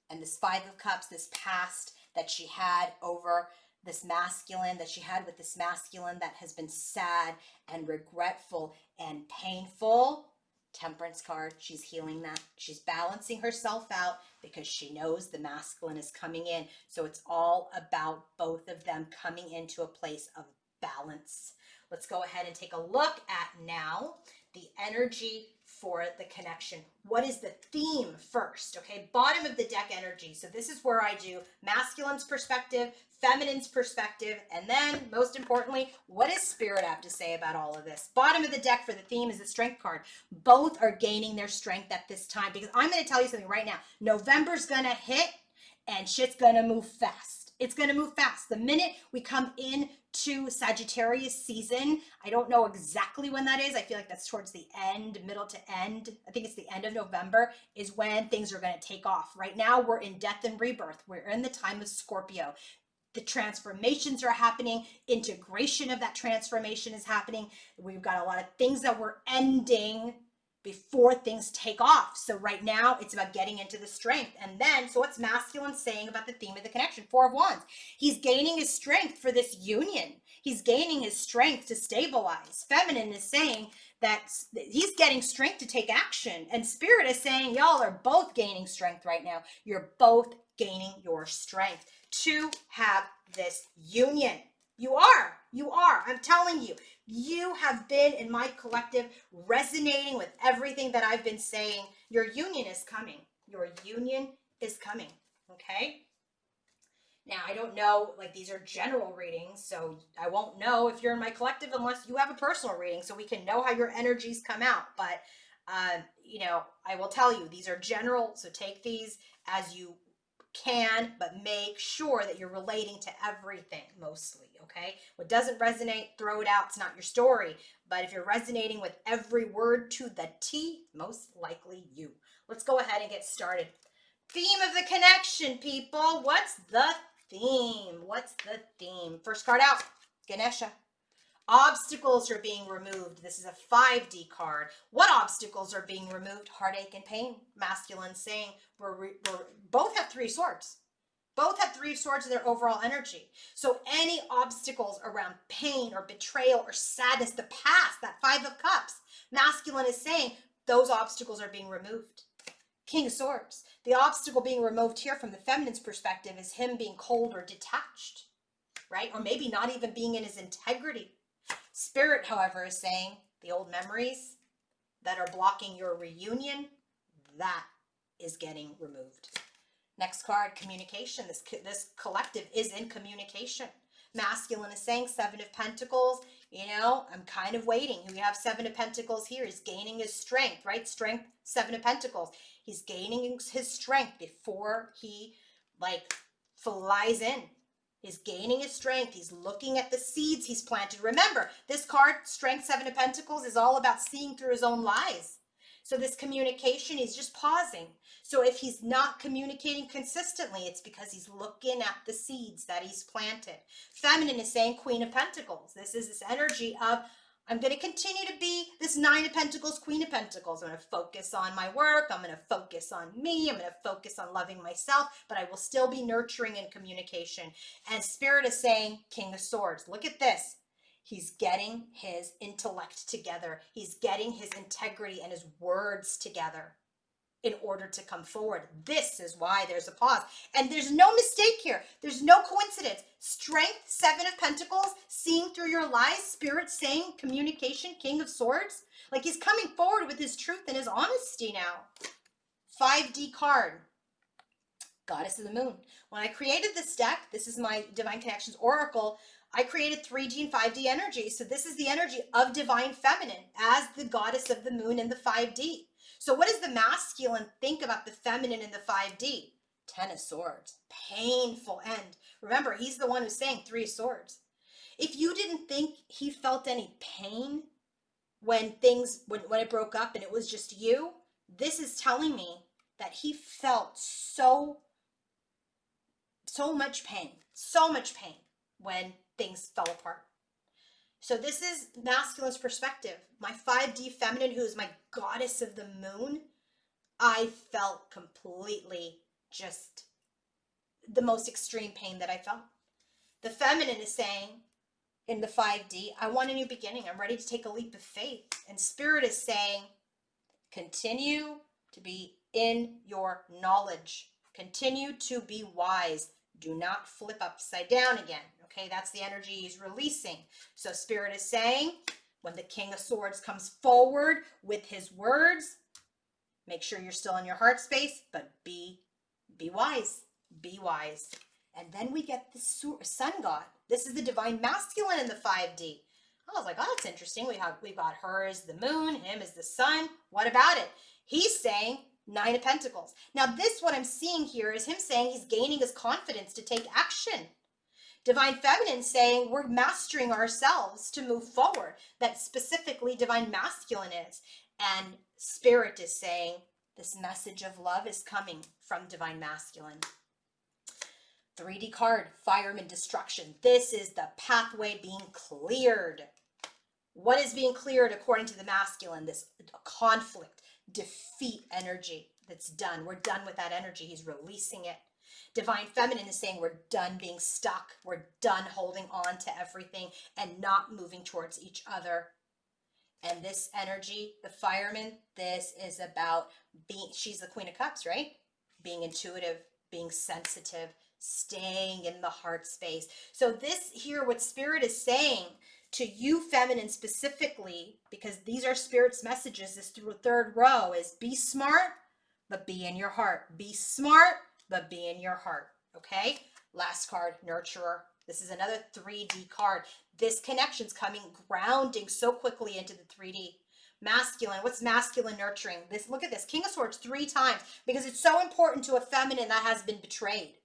And this Five of Cups, this past that she had over this masculine, that she had with this masculine that has been sad and regretful and painful. Temperance card, she's healing that. She's balancing herself out because she knows the masculine is coming in. So it's all about both of them coming into a place of balance. Let's go ahead and take a look at now the energy for the connection. What is the theme first? Okay, bottom of the deck energy. So this is where I do masculine's perspective, feminine's perspective, and then most importantly, what does Spirit have to say about all of this? Bottom of the deck for the theme is the Strength card. Both are gaining their strength at this time because I'm going to tell you something right now. November's going to hit and shit's going to move fast. It's going to move fast. The minute we come in to Sagittarius season, I don't know exactly when that is. I feel like that's towards the end, middle to end. I think it's the end of November is when things are going to take off. Right now, we're in death and rebirth. We're in the time of Scorpio. The transformations are happening. Integration of that transformation is happening. We've got a lot of things that we're ending before things take off. So right now it's about getting into the strength. And then, so what's masculine saying about the theme of the connection? Four of Wands. He's gaining his strength for this union. He's gaining his strength to stabilize. Feminine is saying that he's getting strength to take action. And Spirit is saying y'all are both gaining strength right now. You're both gaining your strength to have this union. You are. I'm telling you. You have been in my collective resonating with everything that I've been saying. Your union is coming. Your union is coming. Okay? Now, I don't know, like these are general readings, so I won't know if you're in my collective unless you have a personal reading so we can know how your energies come out. But, I will tell you, these are general, so take these as you can, but make sure that you're relating to everything mostly, okay? What doesn't resonate, throw it out. It's not your story. But if you're resonating with every word to the T, most likely you. Let's go ahead and get started. Theme of the connection, people. What's the theme? What's the theme? First card out, Ganesha. Obstacles are being removed. This is a 5D card. What obstacles are being removed? Heartache and pain. Masculine saying we're both have 3 swords. Both have 3 swords in their overall energy. So any obstacles around pain or betrayal or sadness, the past, that 5 of Cups, masculine is saying those obstacles are being removed. King of Swords. The obstacle being removed here from the feminine's perspective is him being cold or detached, right? Or maybe not even being in his integrity. Spirit, however, is saying the old memories that are blocking your reunion, that is getting removed. Next card, communication. This collective is in communication. Masculine is saying 7 of Pentacles. I'm kind of waiting. We have 7 of Pentacles here. He's gaining his strength, right? Strength, 7 of Pentacles. He's gaining his strength before he flies in. He's gaining his strength. He's looking at the seeds he's planted. Remember, this card, Strength, 7 of Pentacles, is all about seeing through his own lies. So this communication, he's just pausing. So if he's not communicating consistently, it's because he's looking at the seeds that he's planted. Feminine is saying Queen of Pentacles. This is this energy of, I'm going to continue to be this Nine of Pentacles, Queen of Pentacles. I'm going to focus on my work. I'm going to focus on me. I'm going to focus on loving myself, but I will still be nurturing and communication. And Spirit is saying, King of Swords, look at this. He's getting his intellect together. He's getting his integrity and his words together in order to come forward. This is why there's a pause. And there's no mistake here. There's no coincidence. Strength, Seven of Pentacles, seeing through your lies, Spirit saying communication, King of Swords. Like he's coming forward with his truth and his honesty now. 5D card, Goddess of the Moon. When I created this deck, this is my Divine Connections Oracle, I created 3D and 5D energy. So this is the energy of Divine Feminine as the Goddess of the Moon in the 5D. So what does the masculine think about the feminine in the 5D? 10 of Swords. Painful end. Remember, he's the one who's saying 3 of Swords. If you didn't think he felt any pain when when it broke up and it was just you, this is telling me that he felt so much pain when things fell apart. So this is masculine's perspective. My 5D feminine, who is my goddess of the moon, I felt completely just the most extreme pain that I felt. The feminine is saying in the 5D, I want a new beginning. I'm ready to take a leap of faith. And Spirit is saying, continue to be in your knowledge. Continue to be wise. Do not flip upside down again. Okay, that's the energy he's releasing. So Spirit is saying, when the King of Swords comes forward with his words, make sure you're still in your heart space, but be wise. Be wise. And then we get the Sun God. This is the Divine Masculine in the 5D. I was like, oh, that's interesting. We've got her as the moon, him as the sun. What about it? He's saying 9 of Pentacles. Now this, what I'm seeing here is him saying he's gaining his confidence to take action. Divine Feminine saying we're mastering ourselves to move forward. That specifically Divine Masculine is. And Spirit is saying this message of love is coming from Divine Masculine. 3D card, Fireman Destruction. This is the pathway being cleared. What is being cleared according to the masculine? This conflict, defeat energy that's done. We're done with that energy. He's releasing it. Divine Feminine is saying we're done being stuck. We're done holding on to everything and not moving towards each other. And this energy, the fireman, this is about being, she's the Queen of Cups, right? Being intuitive, being sensitive, staying in the heart space. So this here, what Spirit is saying to you feminine specifically, because these are Spirit's messages, this through a third row, is be smart, but be in your heart. Be smart, but be in your heart. Okay? Last card, Nurturer. This is another 3D card. This connection's coming, grounding so quickly into the 3D. Masculine, what's masculine nurturing? This, look at this, King of Swords 3 times, because it's so important to a feminine that has been betrayed.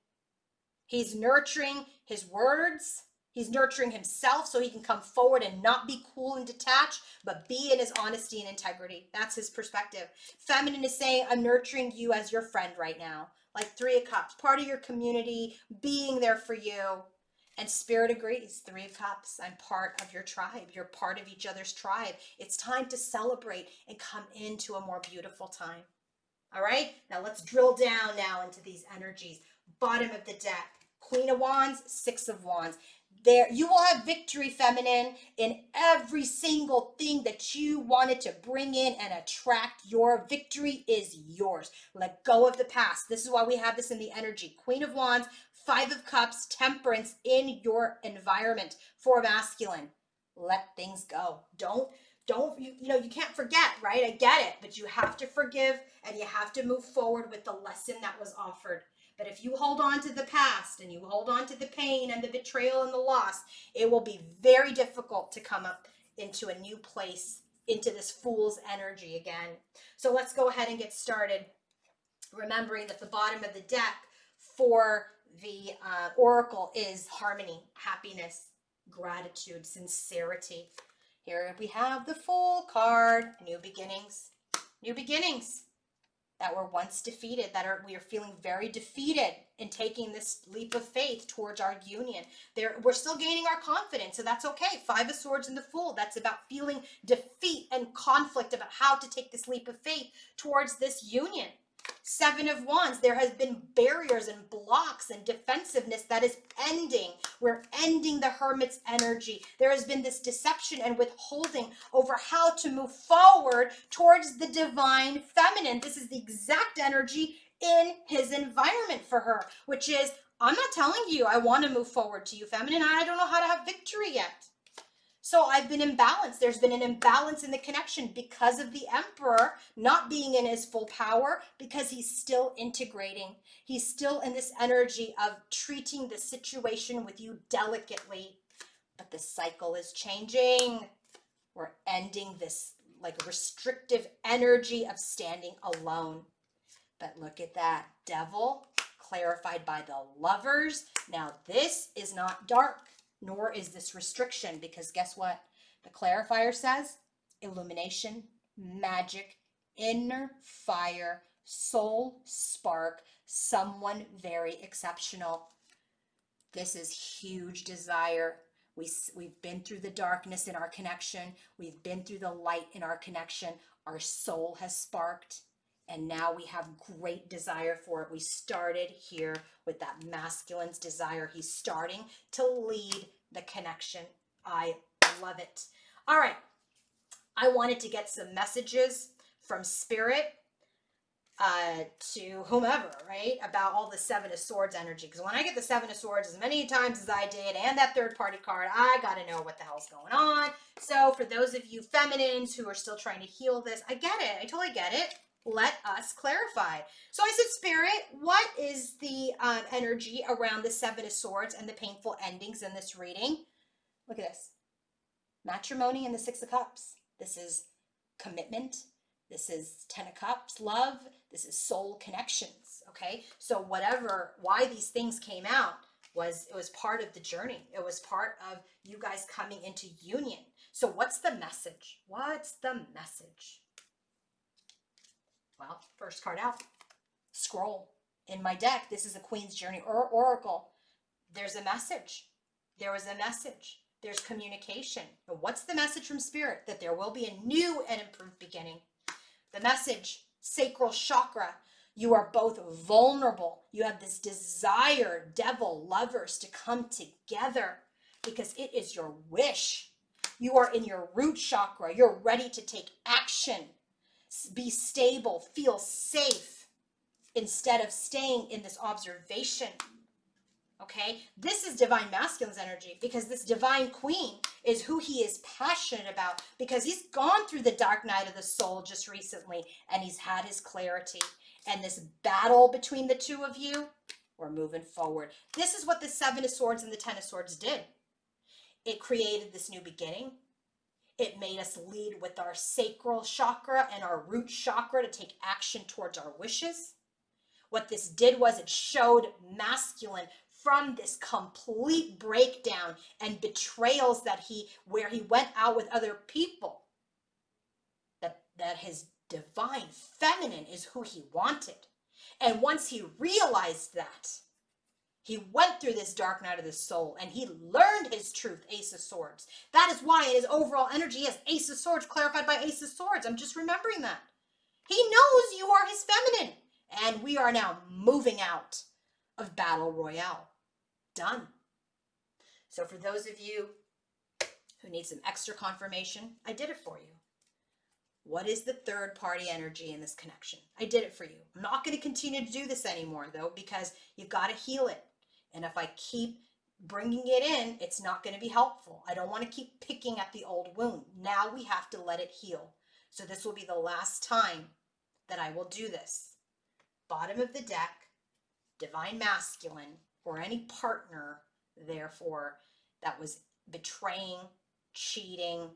He's nurturing his words. He's nurturing himself so he can come forward and not be cool and detached, but be in his honesty and integrity. That's his perspective. Feminine is saying, I'm nurturing you as your friend right now. Like 3 of Cups, part of your community, being there for you. And Spirit agrees, 3 of Cups, I'm part of your tribe. You're part of each other's tribe. It's time to celebrate and come into a more beautiful time. All right, now let's drill down now into these energies. Bottom of the deck, Queen of Wands, 6 of Wands. There, you will have victory, feminine, in every single thing that you wanted to bring in and attract. Your victory is yours. Let go of the past. This is why we have this in the energy. Queen of Wands, 5 of Cups, Temperance in your environment for masculine. Let things go. Don't you can't forget, right? I get it, but you have to forgive and you have to move forward with the lesson that was offered. But if you hold on to the past and you hold on to the pain and the betrayal and the loss, it will be very difficult to come up into a new place, into this fool's energy again. So let's go ahead and get started. Remembering that the bottom of the deck for the oracle is harmony, happiness, gratitude, sincerity. Here we have the Fool card, new beginnings, new beginnings. that were once defeated, we are feeling very defeated in taking this leap of faith towards our union. We're still gaining our confidence, so that's okay. Five of Swords and the Fool, that's about feeling defeat and conflict about how to take this leap of faith towards this union. Seven of Wands, there has been barriers and blocks and defensiveness that is ending. We're ending the Hermit's energy. There has been this deception and withholding over how to move forward towards the divine feminine. This is the exact energy in his environment for her, which is, I'm not telling you I want to move forward to you, feminine. I don't know how to have victory yet. So I've been imbalanced. There's been an imbalance in the connection because of the Emperor not being in his full power, because he's still integrating. He's still in this energy of treating the situation with you delicately. But the cycle is changing. We're ending this like restrictive energy of standing alone. But look at that. Devil, clarified by the Lovers. Now this is not dark, nor is this restriction, because guess what? The clarifier says illumination, magic, inner fire, soul spark, someone very exceptional. This is huge desire. We've been through the darkness in our connection. We've been through the light in our connection. Our soul has sparked. And now we have great desire for it. We started here with that masculine's desire. He's starting to lead the connection. I love it. All right. I wanted to get some messages from Spirit to whomever, right? About all the Seven of Swords energy. Because when I get the Seven of Swords as many times as I did and that third party card, I got to know what the hell's going on. So for those of you feminines who are still trying to heal this, I get it. I totally get it. Let us clarify. So I said, Spirit, what is the energy around the Seven of Swords and the painful endings in this reading? Look at this. Matrimony and the Six of Cups. This is commitment. This is Ten of Cups, love. This is soul connections, okay? So why these things came out it was part of the journey. It was part of you guys coming into union. So what's the message? What's the message? Well, first card out, scroll. In my deck, this is a Queen's Journey or Oracle. There's a message. There was a message. There's communication. And what's the message from Spirit? That there will be a new and improved beginning. The message, sacral chakra. You are both vulnerable. You have this desire, Devil, Lovers, to come together because it is your wish. You are in your root chakra. You're ready to take action. Be stable, feel safe, instead of staying in this observation. Okay, this is divine masculine's energy, because this divine queen is who he is passionate about, because he's gone through the dark night of the soul just recently and he's had his clarity. And this battle between the two of you, we're moving forward. This is what the Seven of Swords and the Ten of Swords did. It created this new beginning. It made us lead with our sacral chakra and our root chakra to take action towards our wishes. What this did was it showed masculine from this complete breakdown and betrayals where he went out with other people, that his divine feminine is who he wanted. And once he realized that, he went through this dark night of the soul and he learned his truth, Ace of Swords. That is why in his overall energy he has Ace of Swords clarified by Ace of Swords. I'm just remembering that. He knows you are his feminine. And we are now moving out of Battle Royale. Done. So for those of you who need some extra confirmation, I did it for you. What is the third party energy in this connection? I did it for you. I'm not going to continue to do this anymore though, because you've got to heal it. And if I keep bringing it in, it's not going to be helpful. I don't want to keep picking at the old wound. Now we have to let it heal. So this will be the last time that I will do this. Bottom of the deck, divine masculine, or any partner, therefore, that was betraying, cheating,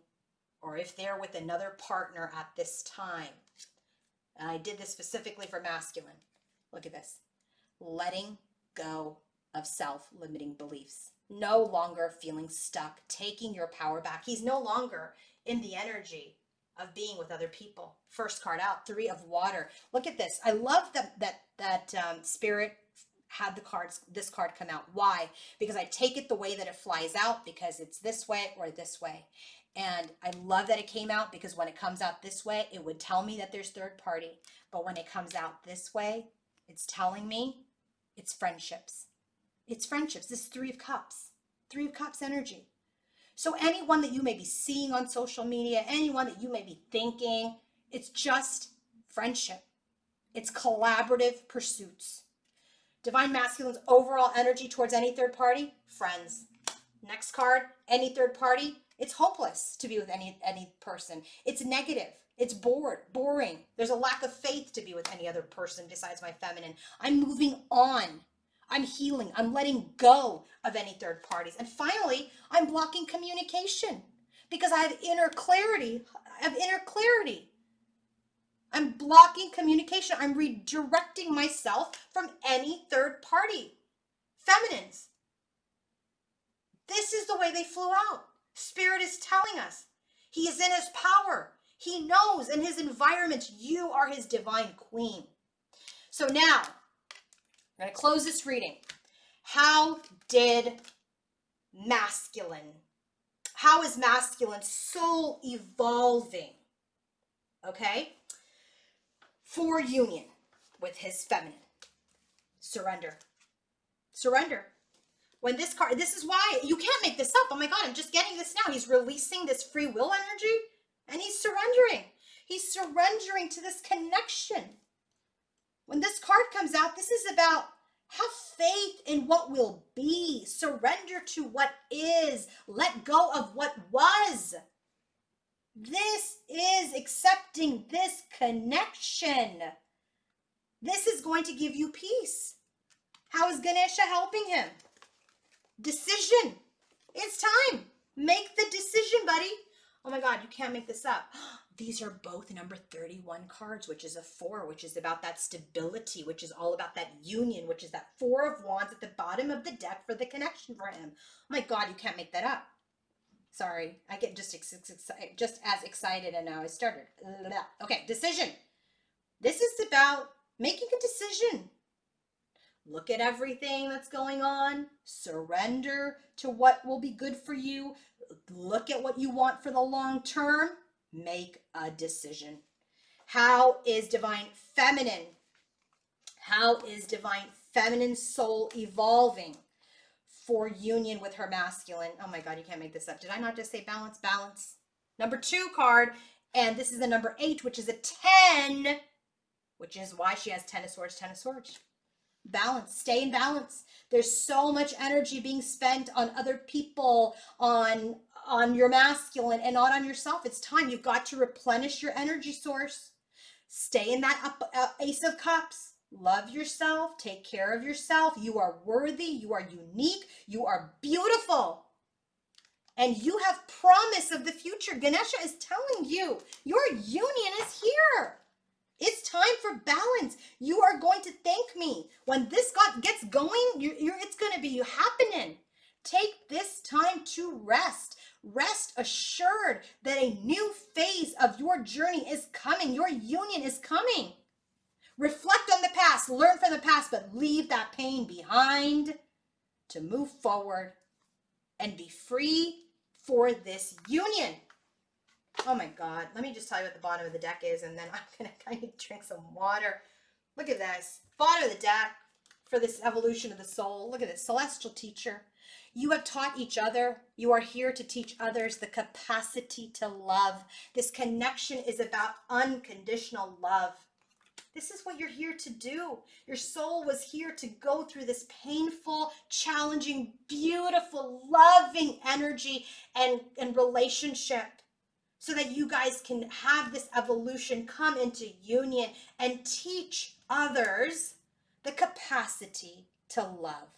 or if they're with another partner at this time. And I did this specifically for masculine. Look at this. Letting go of self-limiting beliefs. No longer feeling stuck, taking your power back. He's no longer in the energy of being with other people. First card out, 3 of water. Look at this. I love that Spirit had this card come out. Why? Because I take it the way that it flies out, because it's this way or this way. And I love that it came out, because when it comes out this way, it would tell me that there's third party. But when it comes out this way, it's telling me it's friendships. It's friendships. This is 3 of Cups. 3 of Cups energy. So anyone that you may be seeing on social media, anyone that you may be thinking, it's just friendship. It's collaborative pursuits. Divine Masculine's overall energy towards any third party, friends. Next card, any third party, it's hopeless to be with any person. It's negative. It's boring. There's a lack of faith to be with any other person besides my feminine. I'm moving on. I'm healing. I'm letting go of any third parties. And finally, I'm blocking communication because I have inner clarity. I'm blocking communication. I'm redirecting myself from any third party. Feminines. This is the way they flew out. Spirit is telling us he is in his power. He knows in his environment you are his divine queen. So now, I'm going to close this reading. How is masculine soul evolving? Okay? For union with his feminine. Surrender. When this card, this is why you can't make this up. Oh my God, I'm just getting this now. He's releasing this free will energy and he's surrendering. He's surrendering to this connection. When this card comes out, this is about have faith in what will be. Surrender to what is. Let go of what was. This is accepting this connection. This is going to give you peace. How is Ganesha helping him? Decision. It's time. Make the decision, buddy. Oh my God, you can't make this up. These are both number 31 cards, which is a 4, which is about that stability, which is all about that union, which is that 4 of Wands at the bottom of the deck for the connection for him. Oh my God, you can't make that up. Sorry, I get just as excited and now I started. Okay, decision. This is about making a decision. Look at everything that's going on. Surrender to what will be good for you. Look at what you want for the long term. Make a decision. How is divine feminine? How is divine feminine soul evolving for union with her masculine? Oh my God, you can't make this up. Did I not just say balance? Balance. Number 2 card, and this is the number 8, which is a 10, which is why she has 10 of Swords, 10 of Swords. Balance. Stay in balance. There's so much energy being spent on other people, on your masculine, and not on yourself. It's time. You've got to replenish your energy source. Stay in that Ace of Cups. Love yourself. Take care of yourself. You are worthy. You are unique. You are beautiful. And you have promise of the future. Ganesha is telling you your union is here. It's time for balance. You are going to thank me. When this gets going, it's going to be happening. Take this time to rest. Rest assured that a new phase of your journey is coming. Your union is coming. Reflect on the past. Learn from the past, but leave that pain behind to move forward and be free for this union. Oh my God. Let me just tell you what the bottom of the deck is, and then I'm going to kind of drink some water. Look at this. Bottom of the deck for this evolution of the soul. Look at this. Celestial teacher. You have taught each other. You are here to teach others the capacity to love. This connection is about unconditional love. This is what you're here to do. Your soul was here to go through this painful, challenging, beautiful, loving energy and relationship, so that you guys can have this evolution, come into union, and teach others the capacity to love.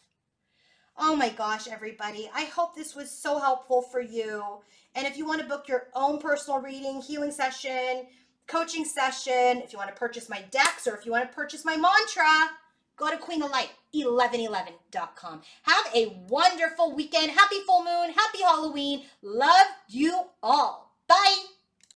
Oh my gosh, everybody. I hope this was so helpful for you. And if you want to book your own personal reading, healing session, coaching session, if you want to purchase my decks, or if you want to purchase my mantra, go to queenoflight1111.com. Have a wonderful weekend. Happy full moon. Happy Halloween. Love you all. Bye.